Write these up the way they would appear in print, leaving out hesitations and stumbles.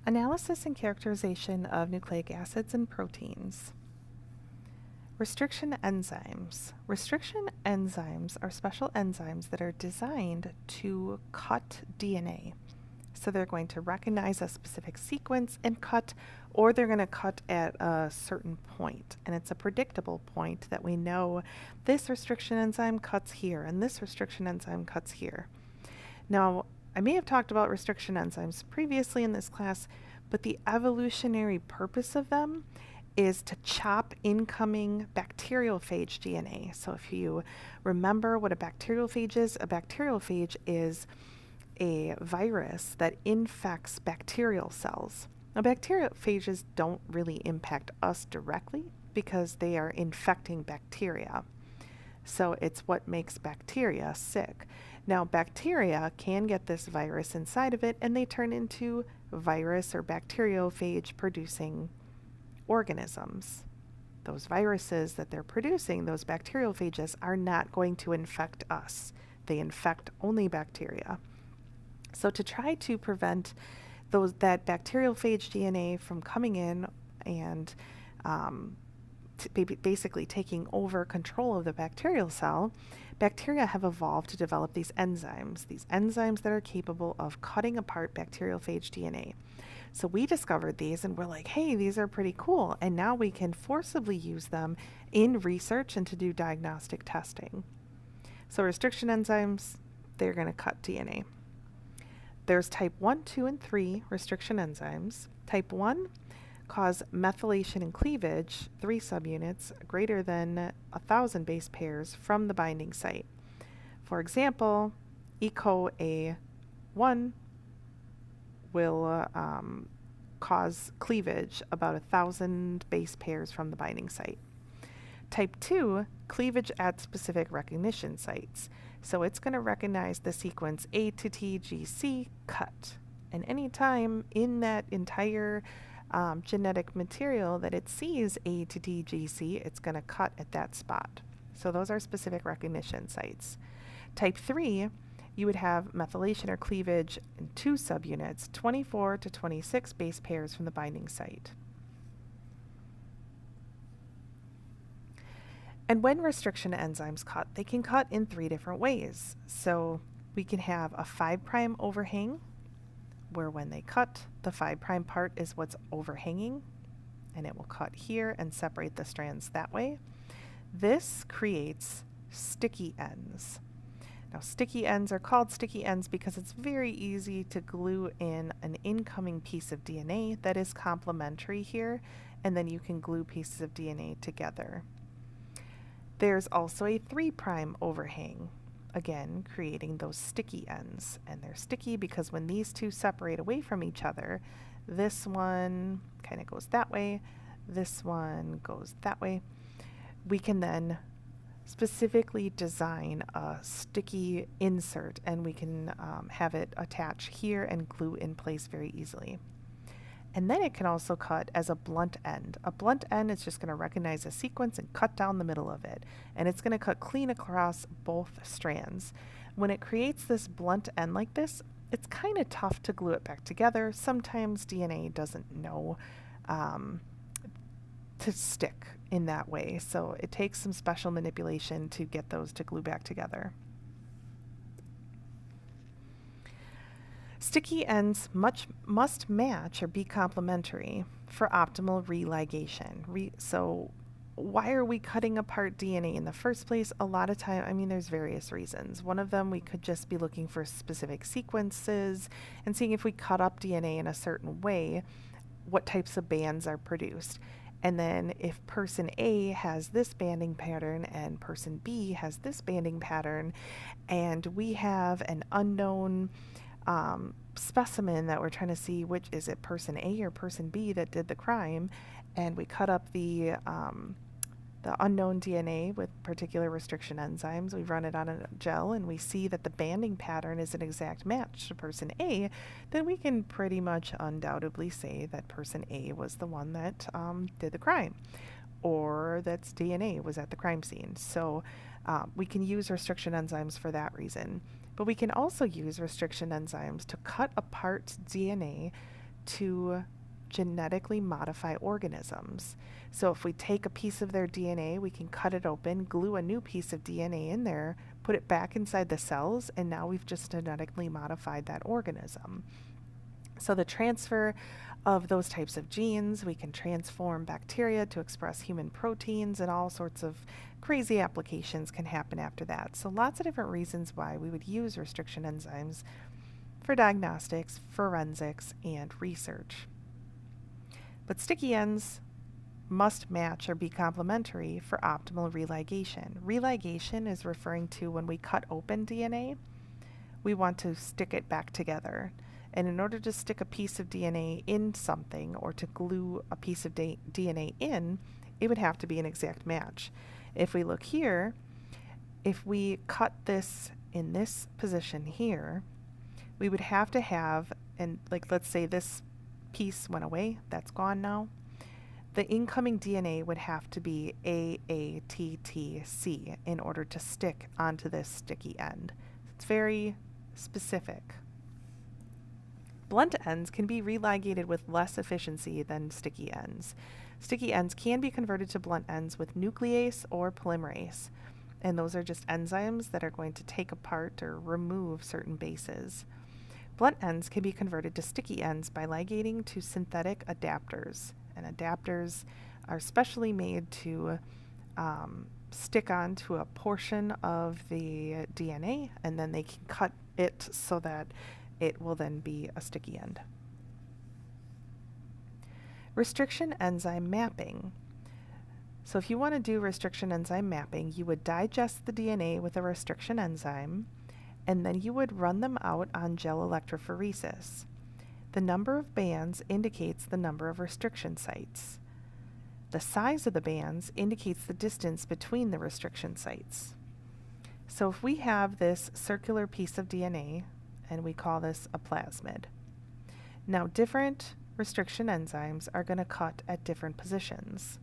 Analysis and characterization of nucleic acids and proteins. Restriction enzymes. Restriction enzymes are special enzymes that are designed to cut DNA. So they're going to recognize a specific sequence and cut, or they're going to cut at a certain point. And it's a predictable point that we know this restriction enzyme cuts here and this restriction enzyme cuts here. Now, I may have talked about restriction enzymes previously in this class, but the evolutionary purpose of them is to chop incoming bacteriophage DNA. So if you remember what a bacteriophage is a virus that infects bacterial cells. Now, bacteriophages don't really impact us directly because they are infecting bacteria. So it's what makes bacteria sick. Now, bacteria can get this virus inside of it and they turn into virus or bacteriophage producing organisms. Those viruses that they're producing, those bacteriophages, are not going to infect us. They infect only bacteria. So to try to prevent that bacteriophage DNA from coming in and basically taking over control of the bacterial cell, bacteria have evolved to develop these enzymes that are capable of cutting apart bacteriophage DNA. So we discovered these and we're like, hey, these are pretty cool. And now we can forcibly use them in research and to do diagnostic testing. So restriction enzymes, they're going to cut DNA. There's type 1, 2, and 3 restriction enzymes. Type 1 cause methylation and cleavage, 3 subunits, greater than 1,000 base pairs from the binding site. For example, ECOA1 will cause cleavage about 1,000 base pairs from the binding site. Type 2, cleavage at specific recognition sites. So it's going to recognize the sequence A to T, G, C, cut. And anytime in that entire genetic material that it sees A to T, G, C, it's going to cut at that spot. So those are specific recognition sites. Type 3, you would have methylation or cleavage in 2 subunits, 24 to 26 base pairs from the binding site. And when restriction enzymes cut, they can cut in 3 different ways. So we can have a 5' overhang, where when they cut, the 5' part is what's overhanging, and it will cut here and separate the strands that way. This creates sticky ends. Now, sticky ends are called sticky ends because it's very easy to glue in an incoming piece of DNA that is complementary here, and then you can glue pieces of DNA together. There's also a 3' overhang, again creating those sticky ends. And they're sticky because when these two separate away from each other, this one kind of goes that way, this one goes that way. We can then specifically design a sticky insert and we can have it attach here and glue in place very easily. And then it can also cut as a blunt end. A blunt end is just going to recognize a sequence and cut down the middle of it. And it's going to cut clean across both strands. When it creates this blunt end like this, it's kind of tough to glue it back together. Sometimes DNA doesn't know to stick in that way. So it takes some special manipulation to get those to glue back together. Sticky ends must match or be complementary for optimal religation. So why are we cutting apart DNA in the first place? A lot of time, there's various reasons. One of them, we could just be looking for specific sequences and seeing if we cut up DNA in a certain way, what types of bands are produced. And then if person A has this banding pattern and person B has this banding pattern, and we have an unknown specimen that we're trying to see which is it person A or person B that did the crime, and we cut up the unknown DNA with particular restriction enzymes, we run it on a gel and we see that the banding pattern is an exact match to person A, then we can pretty much undoubtedly say that person A was the one that did the crime, or that's DNA was at the crime scene. So we can use restriction enzymes for that reason. But we can also use restriction enzymes to cut apart DNA to genetically modify organisms. So if we take a piece of their DNA, we can cut it open, glue a new piece of DNA in there, put it back inside the cells, and now we've just genetically modified that organism. So the transfer of those types of genes, we can transform bacteria to express human proteins, and all sorts of crazy applications can happen after that. So lots of different reasons why we would use restriction enzymes for diagnostics, forensics, and research. But sticky ends must match or be complementary for optimal religation. Religation is referring to when we cut open DNA, we want to stick it back together. And in order to stick a piece of DNA in something, or to glue a piece of DNA in, it would have to be an exact match. If we look here, if we cut this in this position here, we would have to have, and like let's say this piece went away, that's gone now, the incoming DNA would have to be AATTC in order to stick onto this sticky end. It's very specific. Blunt ends can be religated with less efficiency than sticky ends. Sticky ends can be converted to blunt ends with nuclease or polymerase, and those are just enzymes that are going to take apart or remove certain bases. Blunt ends can be converted to sticky ends by ligating to synthetic adapters, and adapters are specially made to stick onto a portion of the DNA, and then they can cut it so that it will then be a sticky end. Restriction enzyme mapping. So if you want to do restriction enzyme mapping, you would digest the DNA with a restriction enzyme, and then you would run them out on gel electrophoresis. The number of bands indicates the number of restriction sites. The size of the bands indicates the distance between the restriction sites. So if we have this circular piece of DNA, and we call this a plasmid. Now different restriction enzymes are going to cut at different positions.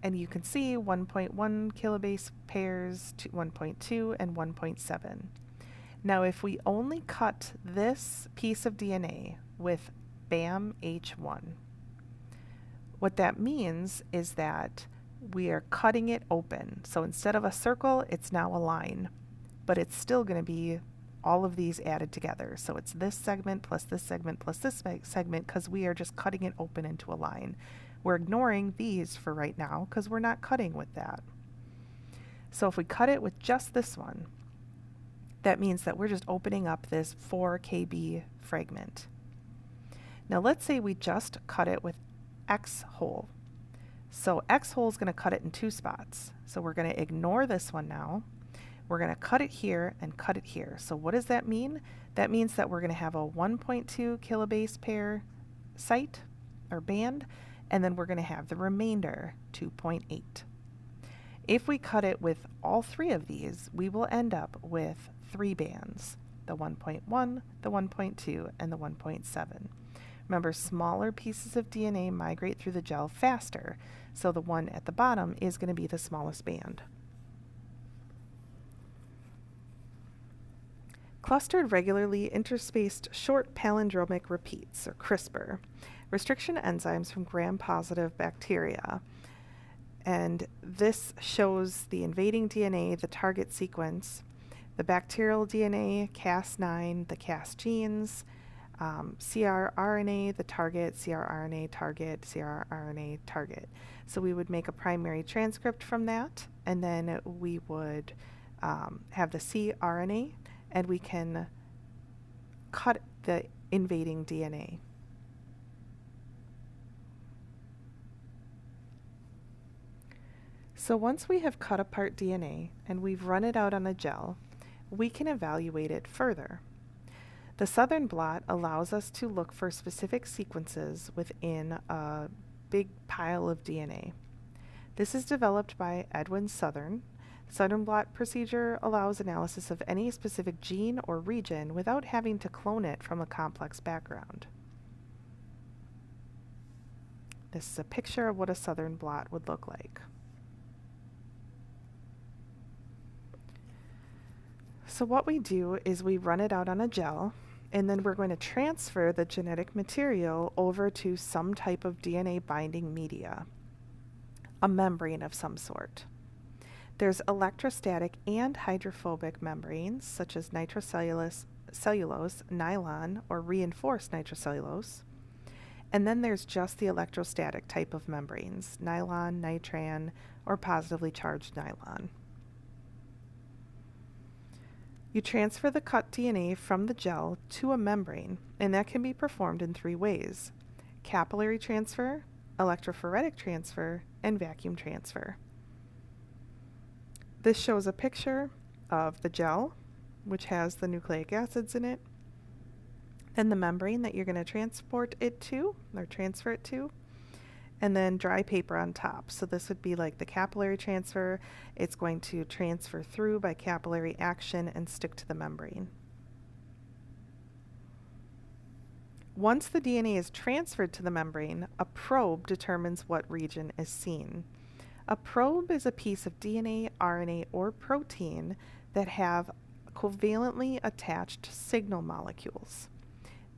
And you can see 1.1 kilobase pairs, 1.2, and 1.7. Now if we only cut this piece of DNA with BAM-H1, what that means is that we are cutting it open. So instead of a circle, it's now a line, but it's still going to be all of these added together. So it's this segment plus this segment plus this segment, because we are just cutting it open into a line. We're ignoring these for right now because we're not cutting with that. So if we cut it with just this one, that means that we're just opening up this 4 kb fragment. Now let's say we just cut it with X hole. So X hole is going to cut it in 2 spots. So we're going to ignore this one now. We're going to cut it here and cut it here. So what does that mean? That means that we're going to have a 1.2 kilobase pair site or band, and then we're going to have the remainder 2.8. If we cut it with all 3 of these, we will end up with 3 bands, the 1.1, the 1.2, and the 1.7. Remember, smaller pieces of DNA migrate through the gel faster, so the one at the bottom is going to be the smallest band. Clustered regularly interspaced short palindromic repeats, or CRISPR, restriction enzymes from gram-positive bacteria. And this shows the invading DNA, the target sequence, the bacterial DNA, Cas9, the Cas genes, CrRNA, the target, CrRNA target, CrRNA target. So we would make a primary transcript from that, and then we would have the cRNA, and we can cut the invading DNA. So once we have cut apart DNA and we've run it out on a gel, we can evaluate it further. The Southern blot allows us to look for specific sequences within a big pile of DNA. This is developed by Edwin Southern. Southern blot procedure allows analysis of any specific gene or region without having to clone it from a complex background. This is a picture of what a Southern blot would look like. So what we do is we run it out on a gel, and then we're going to transfer the genetic material over to some type of DNA binding media, a membrane of some sort. There's electrostatic and hydrophobic membranes, such as nitrocellulose, nylon, or reinforced nitrocellulose. And then there's just the electrostatic type of membranes, nylon, nitran, or positively charged nylon. You transfer the cut DNA from the gel to a membrane, and that can be performed in 3 ways: capillary transfer, electrophoretic transfer, and vacuum transfer. This shows a picture of the gel, which has the nucleic acids in it, then the membrane that you're going to transport it to, or transfer it to, and then dry paper on top. So this would be like the capillary transfer. It's going to transfer through by capillary action and stick to the membrane. Once the DNA is transferred to the membrane, a probe determines what region is seen. A probe is a piece of DNA, RNA, or protein that have covalently attached signal molecules.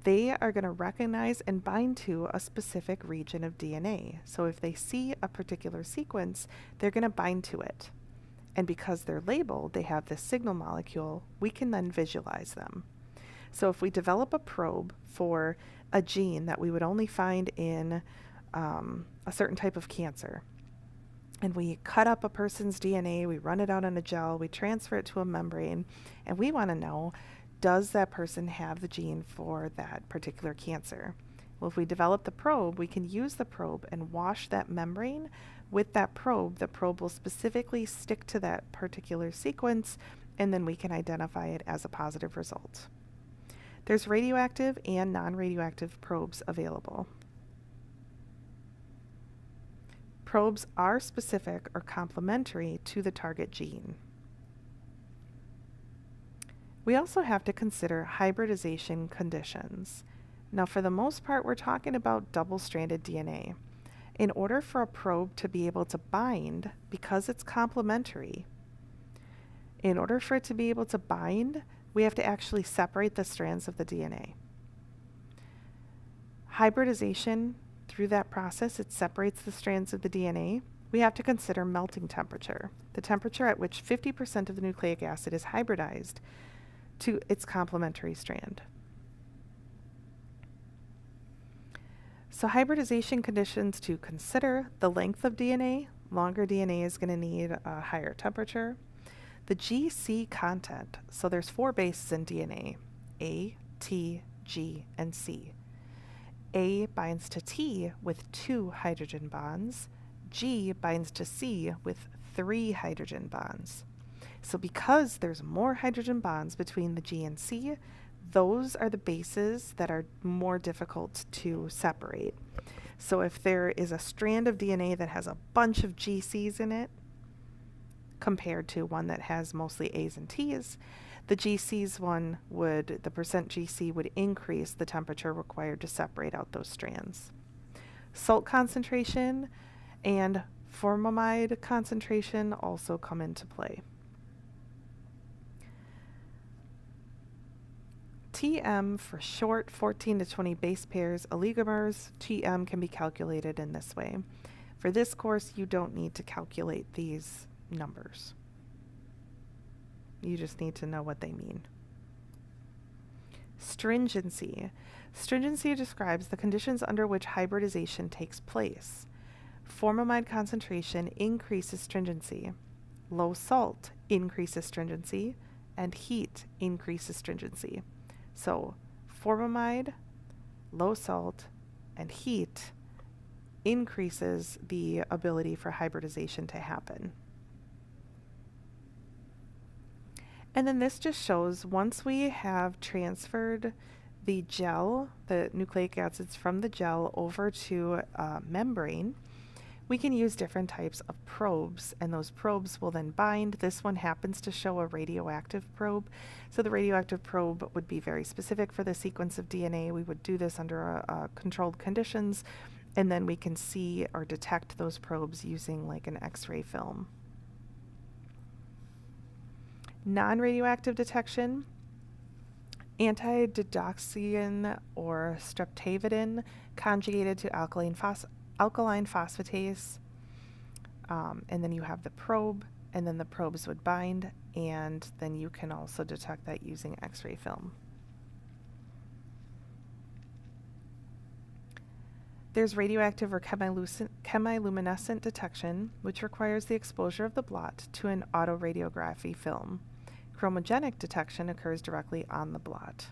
They are going to recognize and bind to a specific region of DNA. So if they see a particular sequence, they're going to bind to it. And because they're labeled, they have this signal molecule, we can then visualize them. So if we develop a probe for a gene that we would only find in a certain type of cancer, and we cut up a person's DNA, we run it out on a gel, we transfer it to a membrane, and we want to know, does that person have the gene for that particular cancer? Well, if we develop the probe, we can use the probe and wash that membrane with that probe. The probe will specifically stick to that particular sequence, and then we can identify it as a positive result. There's radioactive and non-radioactive probes available. Probes are specific or complementary to the target gene. We also have to consider hybridization conditions. Now, for the most part, we're talking about double-stranded DNA. In order for a probe to be able to bind, because it's complementary, in order for it to be able to bind, we have to actually separate the strands of the DNA. Hybridization, through that process, it separates the strands of the DNA. We have to consider melting temperature, the temperature at which 50% of the nucleic acid is hybridized to its complementary strand. So hybridization conditions to consider: the length of DNA. Longer DNA is going to need a higher temperature. The GC content. So there's 4 bases in DNA: A, T, G, and C. A binds to T with 2 hydrogen bonds. G binds to C with 3 hydrogen bonds. So because there's more hydrogen bonds between the G and C, those are the bases that are more difficult to separate. So if there is a strand of DNA that has a bunch of GCs in it, compared to one that has mostly A's and T's, the GCs one would, the percent GC would increase the temperature required to separate out those strands. Salt concentration and formamide concentration also come into play. TM for short 14 to 20 base pairs oligomers. TM can be calculated in this way. For this course, you don't need to calculate these numbers. You just need to know what they mean. Stringency. Stringency describes the conditions under which hybridization takes place. Formamide concentration increases stringency. Low salt increases stringency, and heat increases stringency. So formamide, low salt, and heat increases the ability for hybridization to happen. And then this just shows once we have transferred the gel, the nucleic acids from the gel over to a membrane, we can use different types of probes, and those probes will then bind. This one happens to show a radioactive probe. So the radioactive probe would be very specific for the sequence of DNA. We would do this under controlled conditions, and then we can see or detect those probes using like an X-ray film. Non-radioactive detection. Antidigoxin or streptavidin conjugated to alkaline phosphatase. And then you have the probe, and then the probes would bind, and then you can also detect that using X-ray film. There's radioactive or chemiluminescent detection, which requires the exposure of the blot to an autoradiography film. Chromogenic detection occurs directly on the blot.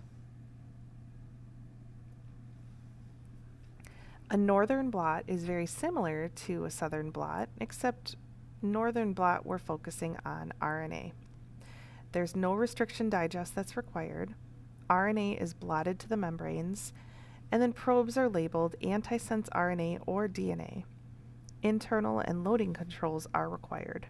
A northern blot is very similar to a southern blot, except northern blot we're focusing on RNA. There's no restriction digest that's required. RNA is blotted to the membranes, and then probes are labeled antisense RNA or DNA. Internal and loading controls are required.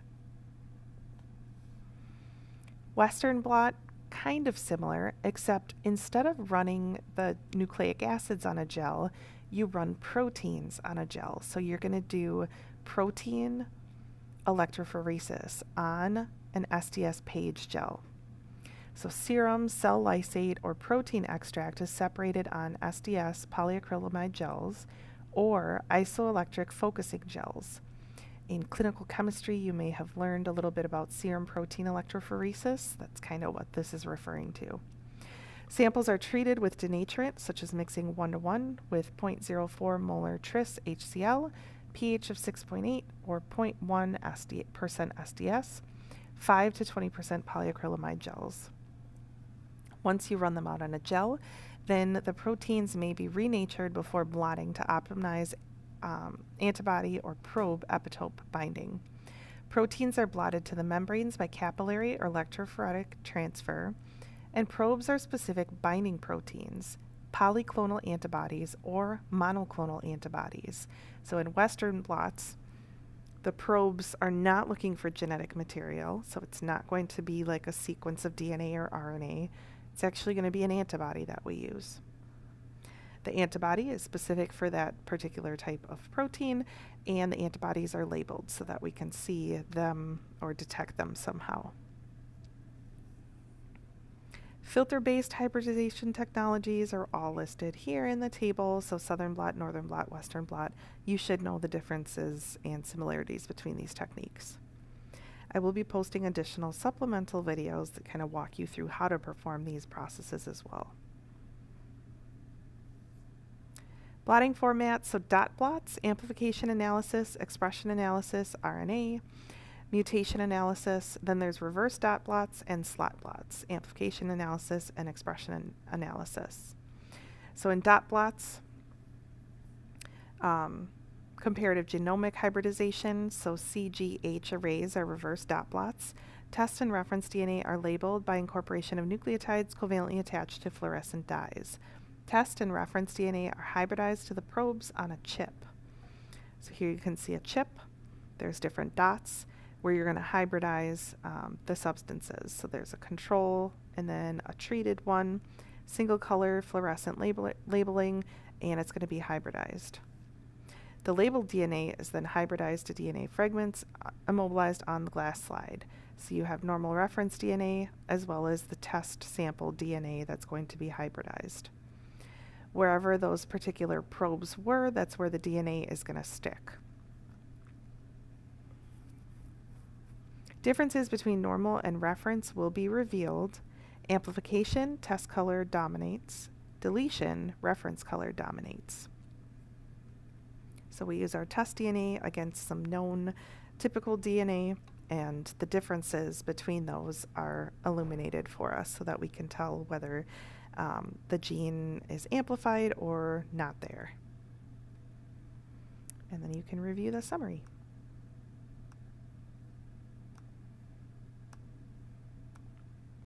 Western blot, kind of similar, except instead of running the nucleic acids on a gel, you run proteins on a gel. So you're going to do protein electrophoresis on an SDS page gel. So serum, cell lysate, or protein extract is separated on SDS polyacrylamide gels or isoelectric focusing gels. In clinical chemistry, you may have learned a little bit about serum protein electrophoresis. That's kind of what this is referring to. Samples are treated with denaturant, such as mixing 1:1 with 0.04 molar tris HCl, pH of 6.8 or 0.1% SDS, 5 to 20% polyacrylamide gels. Once you run them out on a gel, then the proteins may be renatured before blotting to optimize antibody or probe epitope binding. Proteins are blotted to the membranes by capillary or electrophoretic transfer, and probes are specific binding proteins, polyclonal antibodies or monoclonal antibodies. So in Western blots, the probes are not looking for genetic material, so it's not going to be like a sequence of DNA or RNA. It's actually going to be an antibody that we use. The antibody is specific for that particular type of protein, and the antibodies are labeled so that we can see them or detect them somehow. Filter-based hybridization technologies are all listed here in the table, so southern blot, northern blot, western blot. You should know the differences and similarities between these techniques. I will be posting additional supplemental videos that kind of walk you through how to perform these processes as well. Blotting formats, so dot blots, amplification analysis, expression analysis, RNA, mutation analysis, then there's reverse dot blots and slot blots, amplification analysis and expression analysis. So in dot blots, comparative genomic hybridization, so CGH arrays are reverse dot blots. Test and reference DNA are labeled by incorporation of nucleotides covalently attached to fluorescent dyes. Test and reference DNA are hybridized to the probes on a chip. So here you can see a chip. There's different dots where you're going to hybridize the substances. So there's a control and then a treated one, single color fluorescent labeling, and it's going to be hybridized. The labeled DNA is then hybridized to DNA fragments immobilized on the glass slide. So you have normal reference DNA as well as the test sample DNA that's going to be hybridized. Wherever those particular probes were, that's where the DNA is going to stick. Differences between normal and reference will be revealed. Amplification, test color dominates. Deletion, reference color dominates. So we use our test DNA against some known typical DNA, and the differences between those are illuminated for us so that we can tell whether the gene is amplified or not there. And then you can review the summary.